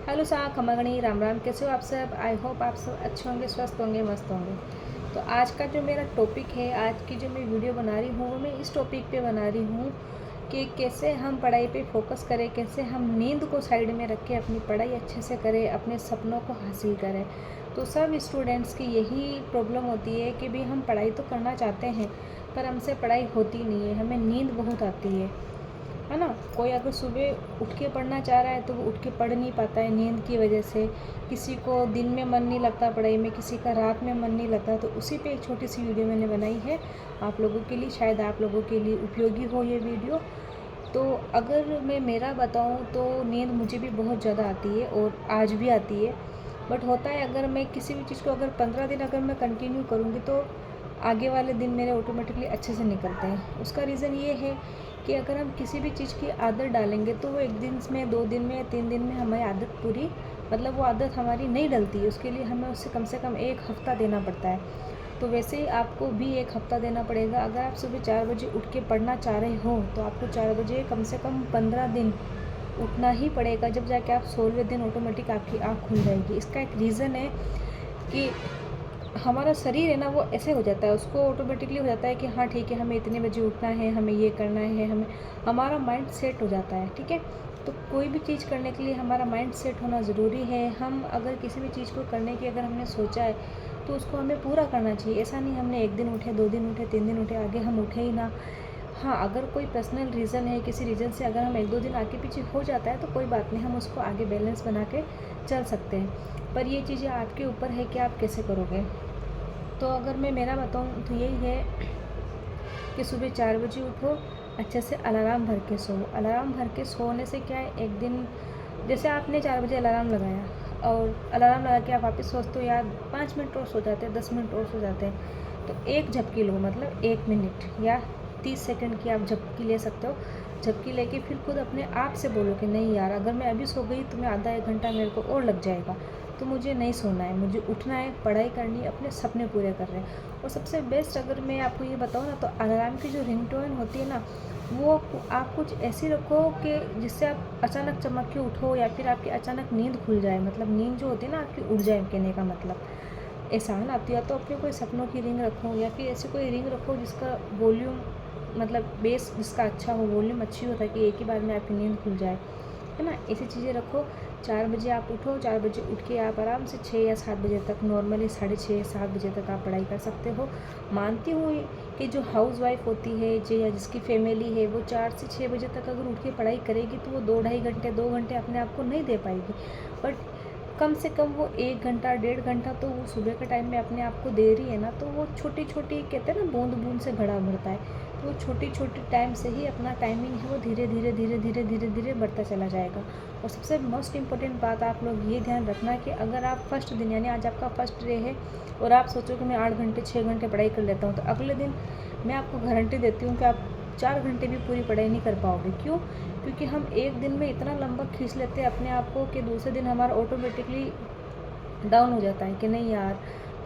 Hello सा खमागणी राम राम, कैसे हो आप सब। आई होप आप सब अच्छे होंगे, स्वस्थ होंगे, मस्त होंगे। तो आज का जो मेरा टॉपिक है, आज की जो मैं वीडियो बना रही हूँ वो मैं इस टॉपिक पे बना रही हूँ कि कैसे हम पढ़ाई पे फोकस करें, कैसे हम नींद को साइड में रख के अपनी पढ़ाई अच्छे से करें, अपने सपनों को हासिल करें। तो सब स्टूडेंट्स की यही प्रॉब्लम होती है कि भी हम पढ़ाई तो करना चाहते हैं पर हमसे पढ़ाई होती नहीं है, हमें नींद बहुत आती है ना। कोई अगर सुबह उठ के पढ़ना चाह रहा है तो वो उठ के पढ़ नहीं पाता है नींद की वजह से। किसी को दिन में मन नहीं लगता पढ़ाई में, किसी का रात में मन नहीं लगता। तो उसी पे एक छोटी सी वीडियो मैंने बनाई है आप लोगों के लिए, शायद आप लोगों के लिए उपयोगी हो ये वीडियो। तो अगर मैं मेरा बताऊं तो नींद मुझे भी बहुत ज़्यादा आती है और आज भी आती है। बट होता है, अगर मैं किसी भी चीज़ को अगर 15 दिन अगर मैं कंटिन्यू करूँगी तो आगे वाले दिन मेरे ऑटोमेटिकली अच्छे से निकलते हैं। उसका रीज़न ये है कि अगर हम किसी भी चीज़ की आदत डालेंगे तो वो 1 दिन में, 2 दिन में या 3 दिन में हमारी आदत पूरी, मतलब वो आदत हमारी नहीं डलती है। उसके लिए हमें उससे कम से कम 1 हफ़्ता देना पड़ता है। तो वैसे ही आपको भी 1 हफ़्ता देना पड़ेगा। अगर आप सुबह 4 बजे उठ के पढ़ना चाह रहे हो तो आपको 4 बजे कम से कम 15 दिन उठना ही पड़ेगा, जब जाके आप 16वें दिन ऑटोमेटिक आपकी आँख खुल जाएगी। इसका एक रीज़न है कि हमारा शरीर है ना, वो ऐसे हो जाता है, उसको ऑटोमेटिकली हो जाता है कि हाँ ठीक है, हमें इतने बजे उठना है, हमें ये करना है, हमें हमारा माइंड सेट हो जाता है। ठीक है, तो कोई भी चीज़ करने के लिए हमारा माइंड सेट होना ज़रूरी है। हम अगर किसी भी चीज़ को करने की अगर हमने सोचा है तो उसको हमें पूरा करना चाहिए। ऐसा नहीं हमने 1 दिन उठे, 2 दिन उठे, 3 दिन उठे, आगे हम उठे ही ना। हाँ, अगर कोई पर्सनल रीज़न है, किसी रीज़न से अगर हम 1-2 दिन आगे पीछे हो जाता है तो कोई बात नहीं, हम उसको आगे बैलेंस बना के चल सकते हैं। पर ये चीज़ें आपके ऊपर है कि आप कैसे करोगे। तो अगर मैं मेरा बताऊँ तो यही है कि सुबह 4 बजे उठो, अच्छे से अलार्म भर के सो। अलार्म भर के सोने से क्या है, एक दिन जैसे आपने 4 बजे अलार्म लगाया और अलार्म लगा के आप वापस सोचते हो यार 5 मिनट और सो जाते हैं, 10 मिनट और सो जाते हैं, तो एक झपकी लो, मतलब 1 मिनट या 30 सेकंड की आप झपकी ले सकते हो। झपकी लेके फिर खुद अपने आप से बोलो कि नहीं यार, अगर मैं अभी सो गई तो मैं आधा 1 घंटा मेरे को और लग जाएगा, तो मुझे नहीं सोना है, मुझे उठना है, पढ़ाई करनी है, अपने सपने पूरे कर रहे हैं। और सबसे बेस्ट अगर मैं आपको ये बताऊँ ना, तो अलार्म की जो रिंगटोन होती है ना, वो आप कुछ ऐसी रखो कि जिससे आप अचानक चमक के उठो या फिर आपकी अचानक नींद खुल जाए, मतलब नींद जो होती है ना आपकी उड़ जाए, कहने का मतलब ऐसा है ना। तो या तो अपने कोई सपनों की रिंग रखो या फिर ऐसी कोई रिंग रखो जिसका वॉल्यूम, मतलब बेस जिसका अच्छा हो, वॉल्यूम अच्छी हो, ताकि एक ही बार में आपकी नींद खुल जाए, है ना। ऐसी चीज़ें रखो। 4 बजे आप उठो, 4 बजे उठ के आप आराम से 6 या 7 बजे तक, नॉर्मली 6:30-7 बजे तक आप पढ़ाई कर सकते हो। मानती हूँ कि जो हाउस वाइफ होती है, जो या जिसकी फैमिली है, वो 4 से 6 बजे तक अगर उठ के पढ़ाई करेगी तो वो 2-2.5 घंटे, 2 घंटे अपने आप को नहीं दे पाएगी। बट कम से कम वो 1 घंटा, 1.5 घंटा तो वो सुबह के टाइम में अपने आप को दे रही है ना। तो वो छोटी छोटी, कहते हैं ना, बूंद बूंद से घड़ा भरता है। तो वो छोटी छोटी टाइम से ही अपना टाइमिंग है वो धीरे धीरे धीरे धीरे धीरे धीरे बढ़ता चला जाएगा। और सबसे मोस्ट इम्पोर्टेंट बात आप लोग ये ध्यान रखना कि अगर आप फर्स्ट दिन, यानी आज आपका फर्स्ट डे है और आप सोचो कि मैं 8 घंटे 6 घंटे पढ़ाई कर लेता हूँ, तो अगले दिन मैं आपको गारंटी देती हूँ कि आप 4 घंटे भी पूरी पढ़ाई नहीं कर पाओगे। क्यों? क्योंकि हम एक दिन में इतना लंबा खींच लेते हैं अपने आप को कि दूसरे दिन हमारा ऑटोमेटिकली डाउन हो जाता है कि नहीं यार,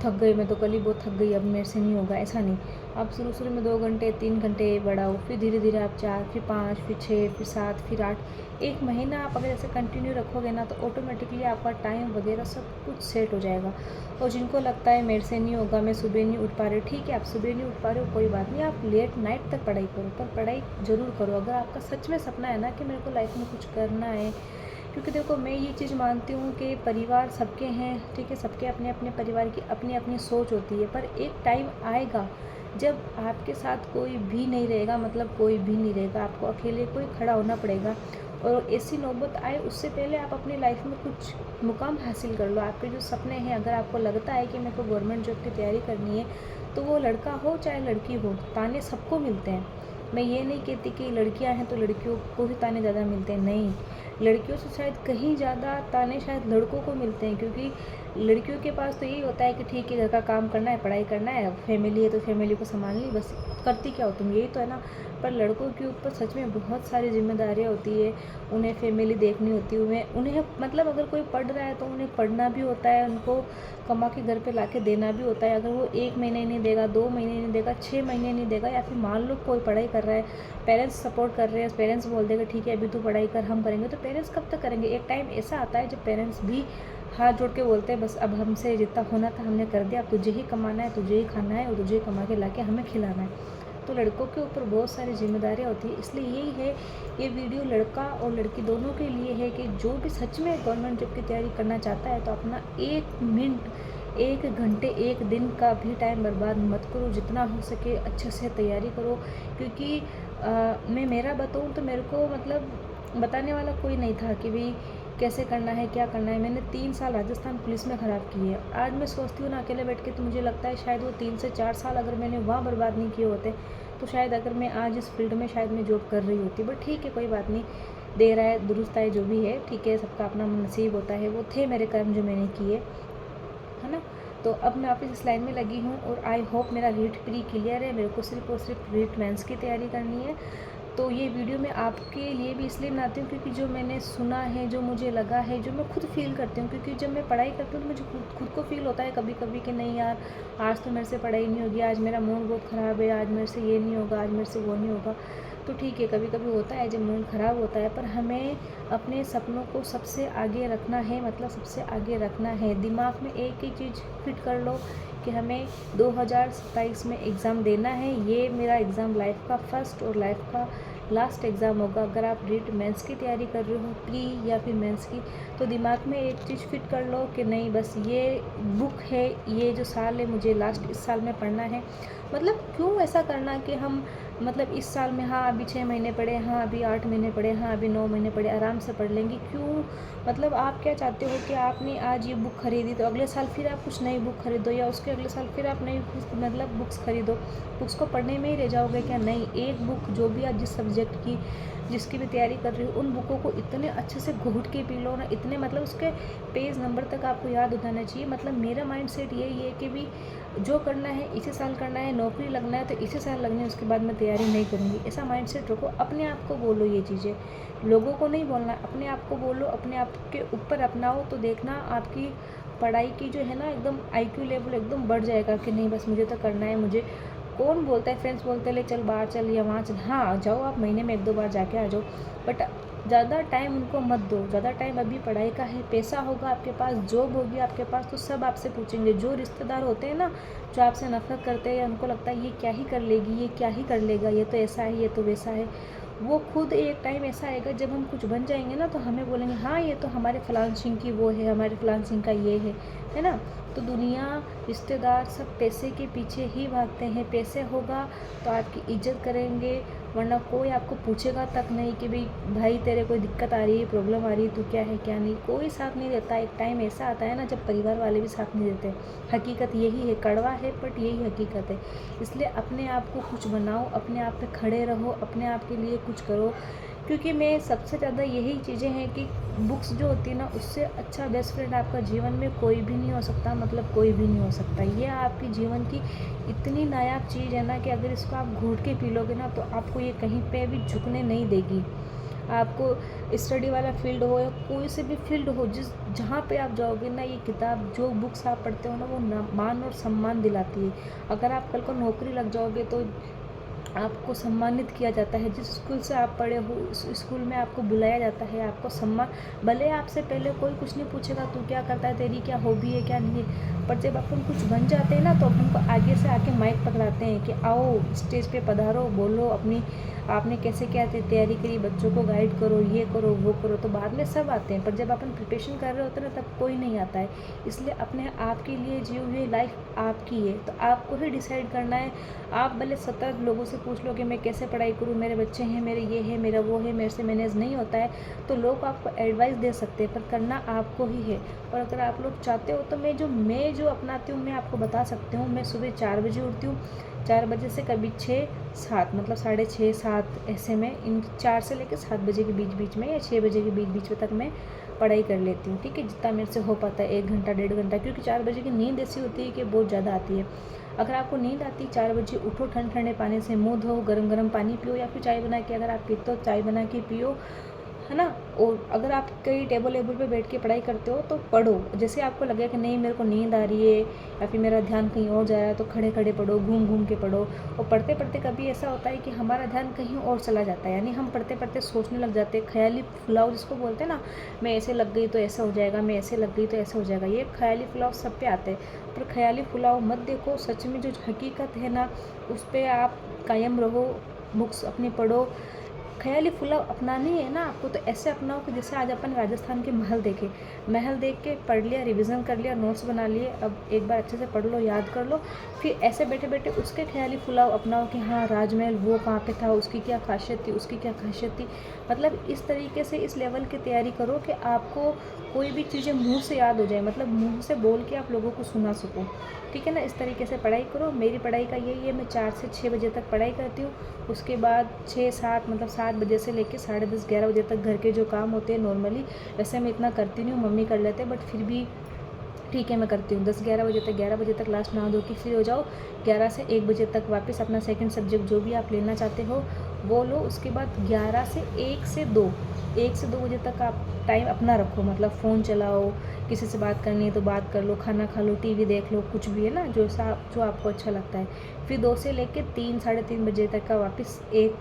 थक गई मैं तो, कल ही बहुत थक गई, अब मेरे से नहीं होगा। ऐसा नहीं, आप शुरू शुरू में 2 घंटे 3 घंटे बढ़ाओ, फिर धीरे धीरे आप 4, फिर 5, फिर 6, फिर 7, फिर 8। 1 महीना आप अगर ऐसे कंटिन्यू रखोगे ना तो ऑटोमेटिकली आपका टाइम वगैरह सब कुछ सेट हो जाएगा। और जिनको लगता है मेरे से नहीं होगा, मैं सुबह नहीं उठ पा रही, ठीक है, आप सुबह नहीं उठ पा रहे हो, कोई बात नहीं, आप लेट नाइट तक पढ़ाई करो, पर पढ़ाई ज़रूर करो अगर आपका सच में सपना है ना कि मेरे को लाइफ में कुछ करना है। क्योंकि देखो, मैं ये चीज़ मानती हूँ कि परिवार सबके हैं, ठीक है, सबके अपने अपने परिवार की अपनी अपनी सोच होती है, पर एक टाइम आएगा जब आपके साथ कोई भी नहीं रहेगा, मतलब कोई भी नहीं रहेगा, आपको अकेले कोई खड़ा होना पड़ेगा। और ऐसी नौबत आए उससे पहले आप अपनी लाइफ में कुछ मुकाम हासिल कर लो। आपके जो सपने हैं, अगर आपको लगता है कि मेरे को गवर्नमेंट जॉब की तैयारी करनी है, तो वो लड़का हो चाहे लड़की हो, ताने सबको मिलते हैं। मैं ये नहीं कहती कि लड़कियां हैं तो लड़कियों को ही ताने ज़्यादा मिलते हैं, नहीं, लड़कियों से शायद कहीं ज़्यादा ताने शायद लड़कों को मिलते हैं। क्योंकि लड़कियों के पास तो यही होता है कि ठीक है घर का काम करना है, पढ़ाई करना है, फैमिली है तो फैमिली को संभाल ली, बस करती क्या हो तुम, यही तो है ना। पर लड़कों के ऊपर सच में बहुत सारी जिम्मेदारियाँ होती है, उन्हें फैमिली देखनी होती है, उन्हें मतलब अगर कोई पढ़ रहा है तो उन्हें पढ़ना भी होता है, उनको कमा के घर पे लाके देना भी होता है। अगर वो 1 महीने नहीं देगा, 2 महीने नहीं देगा, 6 महीने नहीं देगा, या फिर मान लो कोई पढ़ाई कर रहा है, पेरेंट्स सपोर्ट कर रहे हैं, पेरेंट्स बोल देगा ठीक है अभी तू पढ़ाई कर, हम करेंगे, तो पेरेंट्स कब तक करेंगे। एक टाइम ऐसा आता है जब पेरेंट्स भी हाथ जोड़ के बोलते हैं बस अब हमसे जितना होना था हमने कर दिया, अब तुझे ही कमाना है, तुझे ही खाना है और तुझे ही कमा के लाके हमें खिलाना है। तो लड़कों के ऊपर बहुत सारी जिम्मेदारियाँ होती है, इसलिए यही है ये वीडियो लड़का और लड़की दोनों के लिए है कि जो भी सच में गवर्नमेंट जॉब की तैयारी करना चाहता है तो अपना 1 मिनट, 1 घंटे, 1 दिन का भी टाइम बर्बाद मत करो, जितना हो सके अच्छे से तैयारी करो। क्योंकि मैं मेरा बताऊँ तो मेरे को मतलब बताने वाला कोई नहीं था कि भाई कैसे करना है, क्या करना है। मैंने 3 साल राजस्थान पुलिस में ख़राब किए है। आज मैं सोचती हूँ ना अकेले बैठ के, तो मुझे लगता है शायद वो 3 से 4 साल अगर मैंने वहाँ बर्बाद नहीं किए होते तो शायद अगर मैं आज इस फील्ड में शायद मैं जॉब कर रही होती। बट ठीक है कोई बात नहीं, देर आए दुरुस्त आए, जो भी है ठीक है, सबका अपना नसीब होता है। वो थे मेरे कर्म जो मैंने किए, है ना। तो अब मैं वापस इस लाइन में लगी हूँ और आई होप मेरा रीट प्री क्लियर है। मेरे को सिर्फ और सिर्फ रीट मेंस की तैयारी करनी है। तो ये वीडियो मैं आपके लिए भी इसलिए बनाती हूँ क्योंकि जो मैंने सुना है, जो मुझे लगा है, जो मैं खुद फील करती हूँ, क्योंकि जब मैं पढ़ाई करती हूँ तो मुझे खुद को फील होता है कभी कभी कि नहीं यार आज तो मेरे से पढ़ाई नहीं होगी, आज मेरा मूड बहुत ख़राब है, आज मेरे से ये नहीं होगा, आज मेरे से वो नहीं होगा। तो ठीक है कभी कभी होता है जब मूड ख़राब होता है, पर हमें अपने सपनों को सबसे आगे रखना है, मतलब सबसे आगे रखना है। दिमाग में एक ही चीज़ फिट कर लो कि हमें 2027 में एग्ज़ाम देना है। ये मेरा एग्ज़ाम लाइफ का फर्स्ट और लाइफ का लास्ट एग्ज़ाम होगा। अगर आप रीट मेंस की तैयारी कर रहे हो, प्री या फिर मेंस की, तो दिमाग में एक चीज़ फिट कर लो कि नहीं बस ये बुक है, ये जो साल है मुझे लास्ट इस साल में पढ़ना है। मतलब क्यों ऐसा करना कि हम मतलब इस साल में हाँ अभी 6 महीने पढ़े, हाँ अभी 8 महीने पढ़े, हाँ अभी 9 महीने पढ़े, आराम से पढ़ लेंगे। क्यों मतलब आप क्या चाहते हो कि आपने आज ये बुक खरीदी तो अगले साल फिर आप कुछ नई बुक खरीदो, या उसके अगले साल फिर आप नई मतलब बुक्स खरीदो। बुक्स को पढ़ने में ही रह जाओगे क्या? नहीं, एक बुक जो भी आप जिस सब्जेक्ट की जिसकी भी तैयारी कर रही हो उन बुकों को इतने अच्छे से घूट के पी लो ना, इतने मतलब उसके पेज नंबर तक आपको याद होना चाहिए। मतलब मेरा माइंड सेट यही है कि भी जो करना है इसी साल करना है, नौकरी लगना है तो इसी साल लगनी है, उसके बाद मैं तैयारी नहीं करूँगी, ऐसा माइंड सेट रखो। अपने आप को बोलो ये चीज़ें, लोगों को नहीं बोलना, अपने आप को बोलो, अपने आप के ऊपर अपनाओ, तो देखना आपकी पढ़ाई की जो है ना एकदम IQ लेवल एकदम बढ़ जाएगा कि नहीं बस मुझे तो करना है। मुझे कौन बोलता है, फ्रेंड्स बोलते हैं ले चल बाहर चल या वहाँ चल, हाँ जाओ आप महीने में 1-2 बार जाके आ जाओ, बट ज़्यादा टाइम उनको मत दो। ज़्यादा टाइम अभी पढ़ाई का है, पैसा होगा आपके पास, जॉब होगी आपके पास, तो सब आपसे पूछेंगे। जो रिश्तेदार होते हैं ना जो आपसे नफरत करते हैं या उनको लगता है ये क्या ही कर लेगी, ये क्या ही कर लेगा, ये तो ऐसा है, ये तो वैसा है, वो खुद एक टाइम ऐसा आएगा जब हम कुछ बन जाएंगे ना तो हमें बोलेंगे हाँ ये तो हमारे फलान सिंह की वो है, हमारे फलान सिंह का ये है ना। तो दुनिया, रिश्तेदार सब पैसे के पीछे ही भागते हैं। पैसे होगा तो आपकी इज्जत करेंगे, वरना कोई आपको पूछेगा तक नहीं कि भाई तेरे कोई दिक्कत आ रही है, प्रॉब्लम आ रही है, तू क्या है क्या नहीं, कोई साथ नहीं देता। एक टाइम ऐसा आता है ना जब परिवार वाले भी साथ नहीं देते। हकीकत यही है, कड़वा है बट यही हकीकत है। इसलिए अपने आप को कुछ बनाओ, अपने आप पे खड़े रहो, अपने आप के लिए कुछ करो। क्योंकि मैं सबसे ज़्यादा यही चीज़ें हैं कि बुक्स जो होती है ना उससे अच्छा बेस्ट फ्रेंड आपका जीवन में कोई भी नहीं हो सकता, मतलब कोई भी नहीं हो सकता। ये आपकी जीवन की इतनी नायाब चीज़ है ना कि अगर इसको आप घूट के पी लोगे ना तो आपको ये कहीं पे भी झुकने नहीं देगी। आपको स्टडी वाला फील्ड हो या कोई से भी फील्ड हो, जहाँ पे आप जाओगे ना, ये किताब जो बुक्स आप पढ़ते हो ना वो मान और सम्मान दिलाती है। अगर आप कल को नौकरी लग जाओगे तो आपको सम्मानित किया जाता है। जिस स्कूल से आप पढ़े हो उस स्कूल में आपको बुलाया जाता है, आपको सम्मान। भले आपसे पहले कोई कुछ नहीं पूछेगा तू क्या करता है, तेरी क्या हॉबी है क्या नहीं है, पर जब अपन कुछ बन जाते हैं ना तो अपन को आगे से आके माइक पकड़ाते हैं कि आओ स्टेज पे पधारो, बोलो अपनी आपने कैसे क्या तैयारी करी, बच्चों को गाइड करो, ये करो वो करो। तो बाद में सब आते हैं, पर जब अपन प्रिपरेशन कर रहे होते हैं ना तब कोई नहीं आता है। इसलिए अपने आप के लिए जी हुई लाइफ आपकी है, तो आपको ही डिसाइड करना है। आप भले 70 लोगों से पूछ लो कि मैं कैसे पढ़ाई करूँ, मेरे बच्चे हैं, मेरे ये है, मेरा वो है, मेरे से मैनेज नहीं होता है, तो लोग आपको एडवाइस दे सकते हैं, पर करना आपको ही है। और अगर आप लोग चाहते हो तो मैं जो अपनाती हूँ मैं आपको बता सकती हूँ। मैं सुबह 4 बजे उठती हूँ, 4 बजे से कभी 6-7 मतलब 6:30-7 ऐसे में, इन 4 से लेकर 7 बजे के बीच बीच में या 6 बजे के बीच बीच में तक मैं पढ़ाई कर लेती हूँ, ठीक है, जितना मेरे से हो पाता है 1 घंटा 1.5 घंटा, क्योंकि 4 बजे की नींद ऐसी होती है कि बहुत ज़्यादा आती है। अगर आपको नींद आती है 4 बजे, उठो, ठंडे पानी से मुँह धो, गरम गरम पानी पियो, या फिर चाय बना के अगर आप पीते हो चाय बना के पियो, है ना। और अगर आप कहीं टेबल वेबल पे बैठ के पढ़ाई करते हो तो पढ़ो। जैसे आपको लगे कि नहीं मेरे को नींद आ रही है या फिर मेरा ध्यान कहीं और जा रहा है, तो खड़े खड़े पढ़ो, घूम घूम के पढ़ो। और पढ़ते पढ़ते कभी ऐसा होता है कि हमारा ध्यान कहीं और चला जाता है, यानी हम पढ़ते पढ़ते सोचने लग जाते हैं, ख्याली फुलाव जिसको बोलते हैं ना, मैं ऐसे लग गई तो ऐसा हो जाएगा, मैं ऐसे लग गई तो ऐसा हो जाएगा। ये ख्याली फुलाव सब पे आते हैं, पर ख्याली फुलाव मत देखो। सच में जो हकीकत है ना, उस पर आप कायम रहो, बुक्स अपनी पढ़ो। ख्याली फुलाव अपनानी है ना आपको, तो ऐसे अपनाओ कि जैसे आज अपन राजस्थान के महल देखे, महल देख के पढ़ लिया, रिवीजन कर लिया, नोट्स बना लिए, अब एक बार अच्छे से पढ़ लो, याद कर लो, फिर ऐसे बैठे बैठे उसके ख्याली फुलाव अपनाओ कि हाँ राजमहल वो कहाँ पे था, उसकी क्या खासियत थी, उसकी क्या खासियत थी। मतलब इस तरीके से इस लेवल की तैयारी करो कि आपको कोई भी चीज़ें मुँह से याद हो जाए, मतलब मुँह से बोल के आप लोगों को सुना सको, ठीक है ना। इस तरीके से पढ़ाई करो। मेरी पढ़ाई का यही है, मैं 4 से 6 बजे तक पढ़ाई करती हूँ, उसके बाद 6-7 मतलब 7 बजे से लेकर 10:30-11 बजे तक घर के जो काम होते हैं नॉर्मली, वैसे मैं इतना करती नहीं हूँ, मम्मी कर लेते हैं, बट फिर भी ठीक है मैं करती हूँ। 10-11 बजे तक, 11 बजे तक लास्ट नहा धो के फ्री हो जाओ, 11 से 1 बजे तक वापस अपना सेकंड सब्जेक्ट जो भी आप लेना चाहते हो वो लो। उसके बाद 11 से 1 से 2, 1 से 2 बजे तक आप टाइम अपना रखो, मतलब फ़ोन चलाओ, किसी से बात करनी है तो बात कर लो, खाना खा लो, टीवी देख लो, कुछ भी है ना जो आपको अच्छा लगता है। फिर 2 से लेके 3 3:30 बजे तक का वापस एक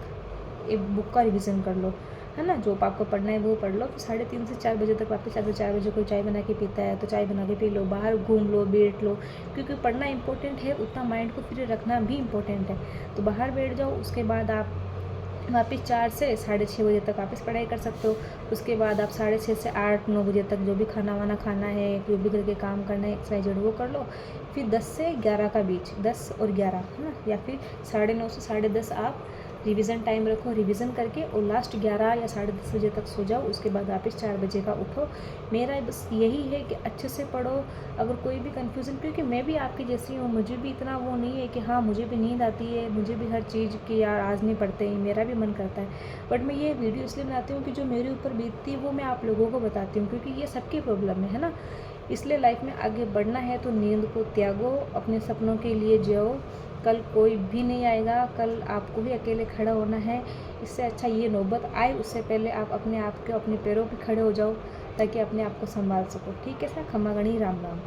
बुक का रिवीजन कर लो, है ना, जो आपको पढ़ना है वो पढ़ लो। फिर 3:30 से 4 बजे तक वापस, अगर 4 बजे कोई चाय बना के पीता है तो चाय बना के पी लो, बाहर घूम लो, बैठ लो, क्योंकि पढ़ना इंपॉर्टेंट है उतना माइंड को फ्री रखना भी इम्पोर्टेंट है। तो बाहर बैठ जाओ, उसके बाद आप वापस 4 से 6:30 बजे तक वापस पढ़ाई कर सकते हो। उसके बाद आप 6:30 से 8-9 बजे तक जो भी खाना वाना खाना है, जो भी घर के काम करना है, XYZ वो कर लो। फिर 10 से 11 का बीच, 10 और 11 है ना, या फिर 9:30 से 10:30 आप रिवीजन टाइम रखो, रिवीजन करके और लास्ट 11 या 10:30 बजे तक सो जाओ। उसके बाद वापस 4 बजे का उठो। मेरा बस यही है कि अच्छे से पढ़ो। अगर कोई भी कन्फ्यूज़न, क्योंकि मैं भी आपकी जैसी हूँ, मुझे भी इतना वो नहीं है कि हाँ मुझे भी नींद आती है, मुझे भी हर चीज़ की यार आज नहीं पढ़ते हैं, मेरा भी मन करता है, बट मैं ये वीडियो इसलिए बनाती हूँ कि जो मेरे ऊपर बीतती है वो मैं आप लोगों को बताती हूँ, क्योंकि ये सबकी प्रॉब्लम है ना। इसलिए लाइफ में आगे बढ़ना है तो नींद को त्यागो, अपने सपनों के लिए जियो। कल कोई भी नहीं आएगा, कल आपको भी अकेले खड़ा होना है। इससे अच्छा ये नौबत आए उससे पहले आप अपने आप के अपने पैरों पे खड़े हो जाओ, ताकि अपने आप को संभाल सको। ठीक है सर, खमा गणी, राम राम।